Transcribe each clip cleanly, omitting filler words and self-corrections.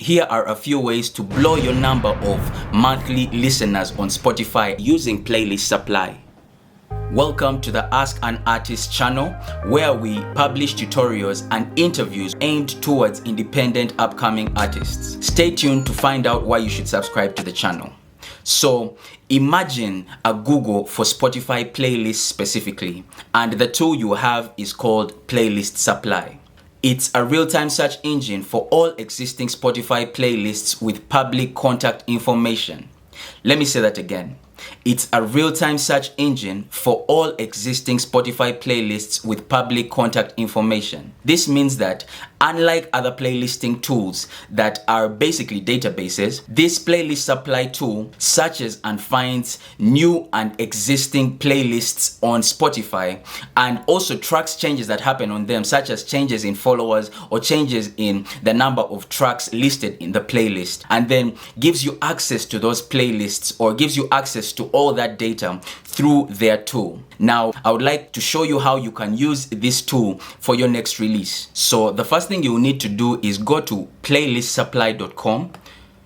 Here are a few ways to blow your number of monthly listeners on Spotify using playlist supply. Welcome to the Ask an Artist channel, where we publish tutorials and interviews aimed towards independent upcoming artists. Stay tuned to find out why you should subscribe to the channel. So imagine a Google for Spotify playlists specifically, and the tool you have is called Playlist Supply. It's a real-time search engine for all existing Spotify playlists with public contact information. Let me say that again. It's a real-time search engine for all existing Spotify playlists with public contact information. This means that unlike other playlisting tools that are basically databases, this playlist supply tool searches and finds new and existing playlists on Spotify and also tracks changes that happen on them, such as changes in followers or changes in the number of tracks listed in the playlist, and then gives you access to those playlists or gives you access to all that data through their tool. Now, I would like to show you how you can use this tool for your next release. So the first thing you will need to do is go to playlistsupply.com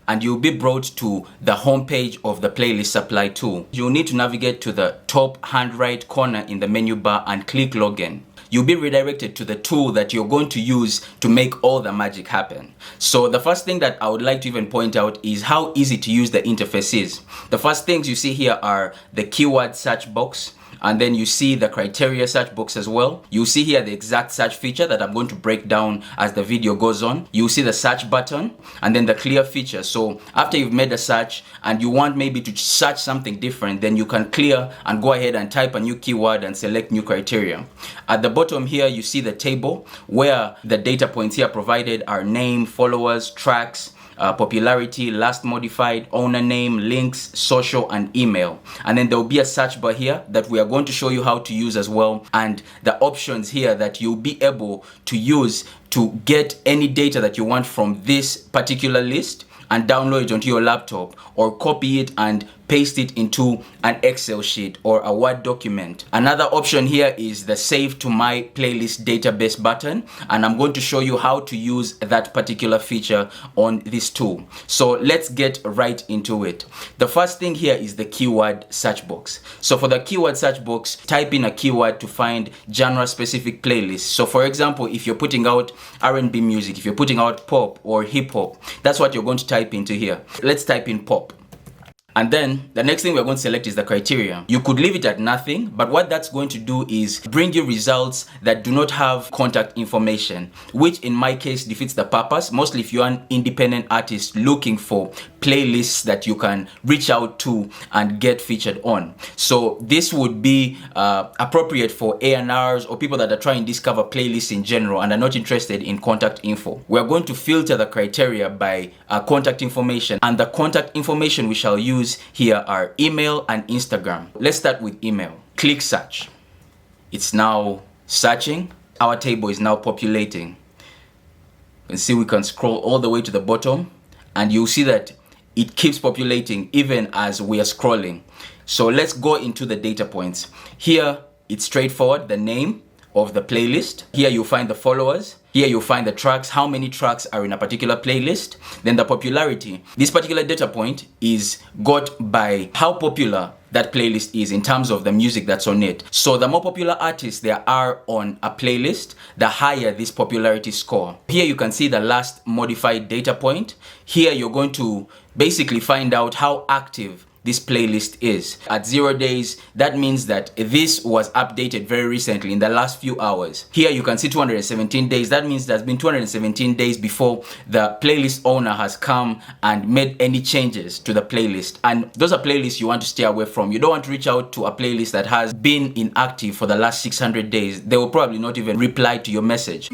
and you'll be brought to the homepage of the Playlist Supply tool. You'll need to navigate to the top hand right corner in the menu bar and click login. You'll be redirected to the tool that you're going to use to make all the magic happen. So the first thing that I would like to even point out is how easy to use the interface is. The first things you see here are the keyword search box, and then you see the criteria search box as well. You see here the exact search feature that I'm going to break down as the video goes on. You see the search button and then the clear feature. So after you've made a search and you want maybe to search something different, then you can clear and go ahead and type a new keyword and select new criteria. At the bottom here, you see the table where the data points here provided are name, followers, tracks, popularity, last modified, owner name, links, social, and email. And then there will be a search bar here that we are going to show you how to use as well, and the options here that you'll be able to use to get any data that you want from this particular list and download it onto your laptop, or copy it and paste it into an Excel sheet or a Word document. Another option here is the Save to My Playlist Database button, and I'm going to show you how to use that particular feature on this tool. So let's get right into it. The first thing here is the keyword search box. So for the keyword search box, type in a keyword to find genre-specific playlists. So for example, if you're putting out R&B music, if you're putting out pop or hip-hop, that's what you're going to type into here. Let's type in pop. And then the next thing we're going to select is the criteria. You could leave it at nothing, but what that's going to do is bring you results that do not have contact information, which in my case defeats the purpose, mostly if you're an independent artist looking for playlists that you can reach out to and get featured on. So this would be appropriate for A&Rs or people that are trying to discover playlists in general and are not interested in contact info. We're going to filter the criteria by contact information, and the contact information we shall use here are email and Instagram. Let's start with email. Click search. It's now searching. Our table is now populating. You can see we can scroll all the way to the bottom, and you'll see that it keeps populating even as we are scrolling. So let's go into the data points. Here it's straightforward, the name of the playlist. Here you'll find the followers. Here you'll find the tracks, how many tracks are in a particular playlist. Then the popularity. This particular data point is got by how popular that playlist is in terms of the music that's on it. So the more popular artists there are on a playlist, the higher this popularity score. Here you can see the last modified data point. Here you're going to basically find out how active this playlist is. At 0 days, that means that this was updated very recently in the last few hours. Here you can see 217 days. That means there's been 217 days before the playlist owner has come and made any changes to the playlist. And those are playlists you want to stay away from. You don't want to reach out to a playlist that has been inactive for the last 600 days. They will probably not even reply to your message.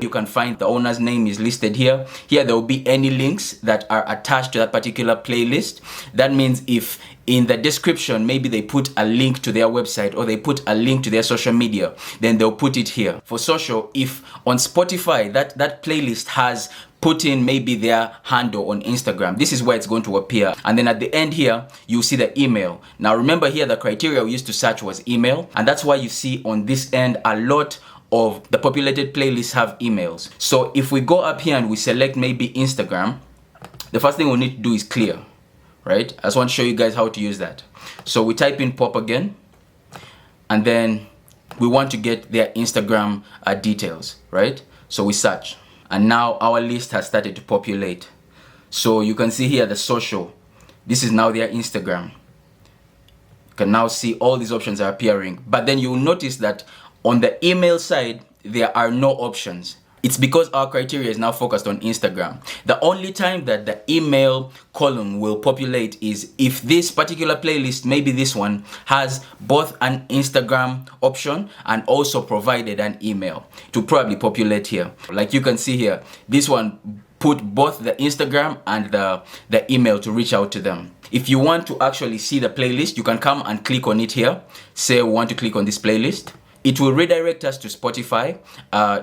You can find the owner's name is listed here. Here there will be any links that are attached to that particular playlist. That means if in the description maybe they put a link to their website or they put a link to their social media, then they'll put it here. For social, if on Spotify that playlist has put in maybe their handle on Instagram. This is where it's going to appear. And then at the end here, you'll see the email. Now remember here, the criteria we used to search was email. And that's why you see on this end, a lot of the populated playlists have emails. So if we go up here and we select maybe Instagram, the first thing we need to do is clear, right? I just want to show you guys how to use that. So we type in pop again, and then we want to get their Instagram details, right? So we search, and now our list has started to populate. So you can see here the social. This is now their Instagram. You can now see all these options are appearing, but then you'll notice that on the email side, there are no options. It's because our criteria is now focused on Instagram. The only time that the email column will populate is if this particular playlist, maybe this one, has both an Instagram option and also provided an email to probably populate here. Like you can see here, this one put both the Instagram and the email to reach out to them. If you want to actually see the playlist, you can come and click on it here. Say we want to click on this playlist. It will redirect us to Spotify,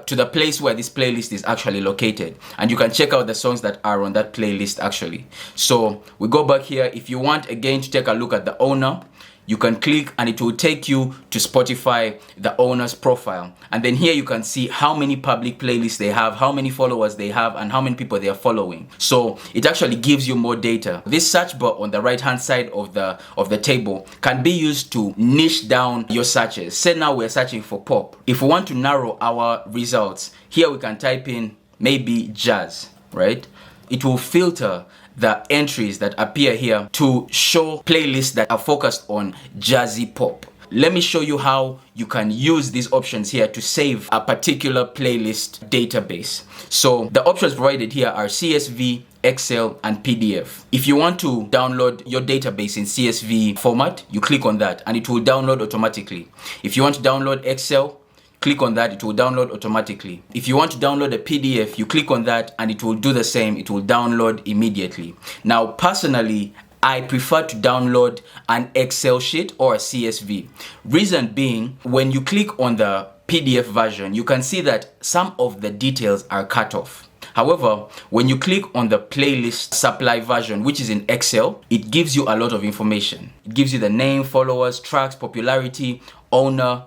to the place where this playlist is actually located. And you can check out the songs that are on that playlist actually. So we go back here. If you want again to take a look at the owner, you can click and it will take you to Spotify, the owner's profile. And then here you can see how many public playlists they have, how many followers they have, and how many people they are following. So it actually gives you more data. This search bar on the right hand side of the table can be used to niche down your searches. Say now we're searching for pop. If we want to narrow our results, here we can type in maybe jazz, right? It will filter the entries that appear here to show playlists that are focused on jazzy pop. Let me show you how you can use these options here to save a particular playlist database. So the options provided here are CSV, Excel, and PDF. If you want to download your database in CSV format, you click on that and it will download automatically. If you want to download Excel, click on that, it will download automatically. If you want to download a PDF, you click on that and it will do the same, it will download immediately. Now, personally, I prefer to download an Excel sheet or a CSV. Reason being, when you click on the PDF version, you can see that some of the details are cut off. However, when you click on the playlist supply version, which is in Excel, it gives you a lot of information. It gives you the name, followers, tracks, popularity, owner,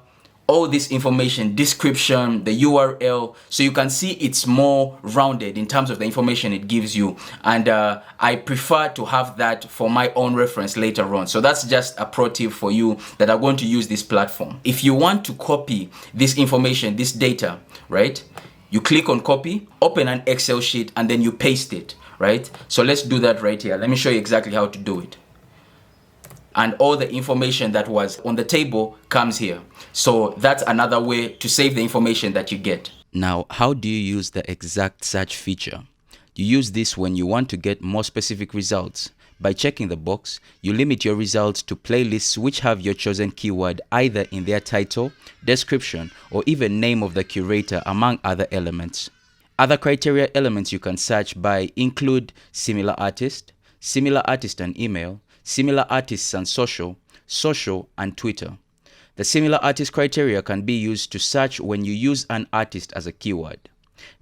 all this information, description, the URL, so you can see it's more rounded in terms of the information it gives you. And I prefer to have that for my own reference later on. So that's just a pro tip for you that are going to use this platform. If you want to copy this information, this data, right? You click on copy, open an Excel sheet, and then you paste it, right? So let's do that right here. Let me show you exactly how to do it. And all the information that was on the table comes here. So that's another way to save the information that you get. Now, how do you use the exact search feature? You use this when you want to get more specific results. By checking the box, you limit your results to playlists which have your chosen keyword either in their title, description, or even name of the curator, among other elements. Other criteria elements you can search by include similar artist and email, similar artists and social, and Twitter. The similar artist criteria can be used to search when you use an artist as a keyword.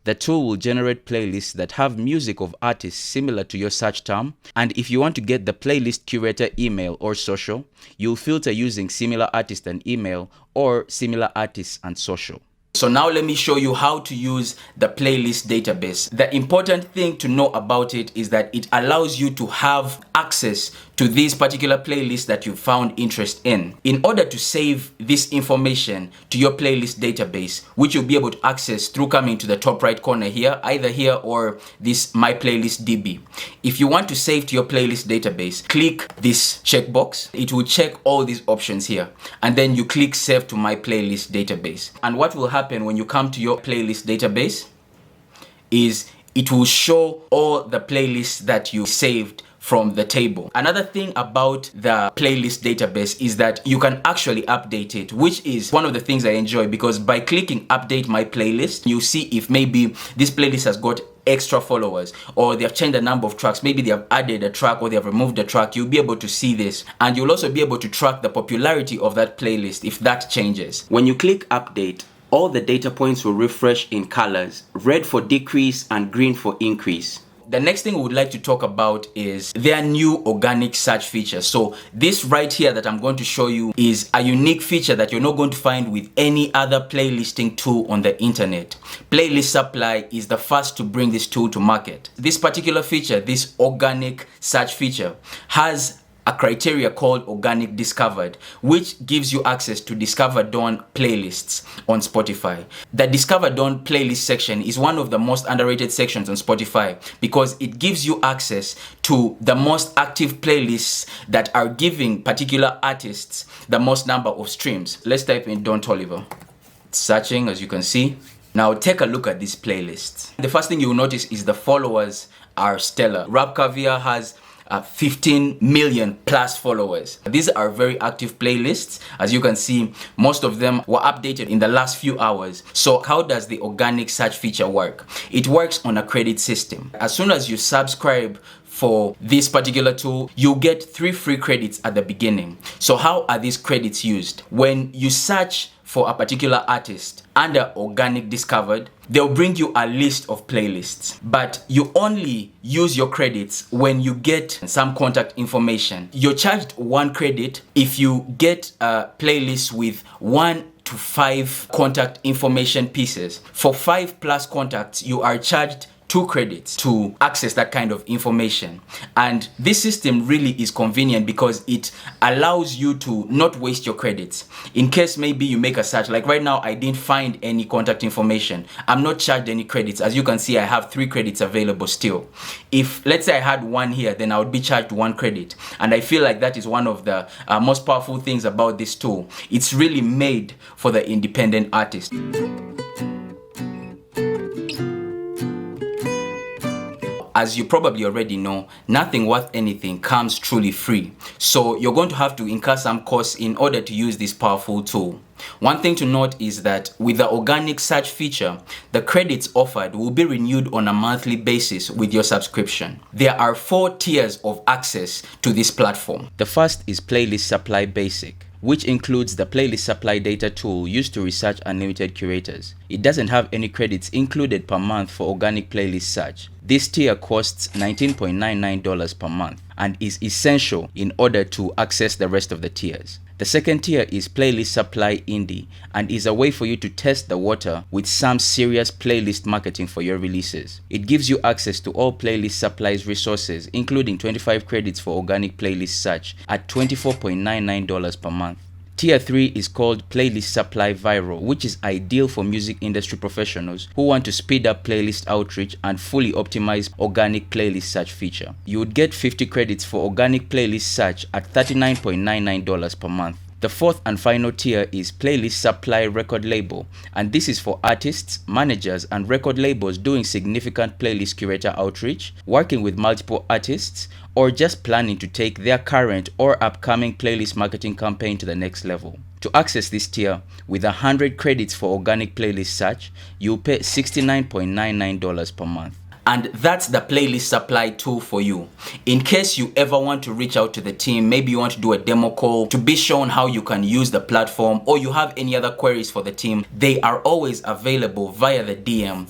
The tool will generate playlists that have music of artists similar to your search term, and if you want to get the playlist curator email or social, you'll filter using similar artist and email or similar artists and social. So now let me show you how to use the playlist database. The important thing to know about it is that it allows you to have access to these particular playlists that you found interest in. In order to save this information to your playlist database, which you'll be able to access through coming to the top right corner here, either here or this My Playlist DB. If you want to save to your playlist database, click this checkbox. It will check all these options here. And then you click Save to My Playlist Database. And what will happen when you come to your playlist database is it will show all the playlists that you saved from the table. Another thing about the playlist database is that you can actually update it, which is one of the things I enjoy, because by clicking update my playlist, you see if maybe this playlist has got extra followers or they have changed the number of tracks, maybe they have added a track or they have removed a track. You'll be able to see this, and you'll also be able to track the popularity of that playlist if that changes. When you click update, all the data points will refresh in colors, red for decrease and green for increase. The next thing we would like to talk about is their new organic search feature. So this right here that I'm going to show you is a unique feature that you're not going to find with any other playlisting tool on the internet. Playlist Supply is the first to bring this tool to market. This particular feature, this organic search feature, has a criteria called organic discovered, which gives you access to Discover Dawn playlists on Spotify. The Discover Dawn playlist section is one of the most underrated sections on Spotify because it gives you access to the most active playlists that are giving particular artists the most number of streams. Let's type in Don Toliver. It's searching, as you can see. Now take a look at this playlist. The first thing you'll notice is the followers are stellar. Rap Caviar has 15 million plus followers. These are very active playlists. As you can see, most of them were updated in the last few hours. So how does the organic search feature work? It works on a credit system. As soon as you subscribe for this particular tool, you get 3 free credits at the beginning. So how are these credits used? When you search for a particular artist under organic discovered, they'll bring you a list of playlists, but you only use your credits when you get some contact information. You're charged 1 credit if you get a playlist with 1 to 5 contact information pieces. For 5 plus contacts, you are charged 2 credits to access that kind of information. And this system really is convenient because it allows you to not waste your credits. In case maybe you make a search, like right now I didn't find any contact information, I'm not charged any credits. As you can see, I have 3 credits available still. If let's say I had 1 here, then I would be charged 1 credit. And I feel like that is one of the most powerful things about this tool. It's really made for the independent artist. As you probably already know, nothing worth anything comes truly free. So you're going to have to incur some costs in order to use this powerful tool. One thing to note is that with the organic search feature, the credits offered will be renewed on a monthly basis with your subscription. There are 4 tiers of access to this platform. The first is Playlist Supply Basic, which includes the Playlist Supply data tool used to research unlimited curators. It doesn't have any credits included per month for organic playlist search. This tier costs $19.99 per month and is essential in order to access the rest of the tiers. The second tier is Playlist Supply Indie and is a way for you to test the water with some serious playlist marketing for your releases. It gives you access to all Playlist Supply's resources, including 25 credits for organic playlist search at $24.99 per month. Tier 3 is called Playlist Supply Viral, which is ideal for music industry professionals who want to speed up playlist outreach and fully optimize organic playlist search feature. You would get 50 credits for organic playlist search at $39.99 per month. The fourth and final tier is Playlist Supply Record Label, and this is for artists, managers, and record labels doing significant playlist curator outreach, working with multiple artists, or just planning to take their current or upcoming playlist marketing campaign to the next level. To access this tier, with 100 credits for organic playlist search, you'll pay $69.99 per month. And that's the Playlist Supply tool for you. In case you ever want to reach out to the team, maybe you want to do a demo call to be shown how you can use the platform, or you have any other queries for the team, they are always available via the DM.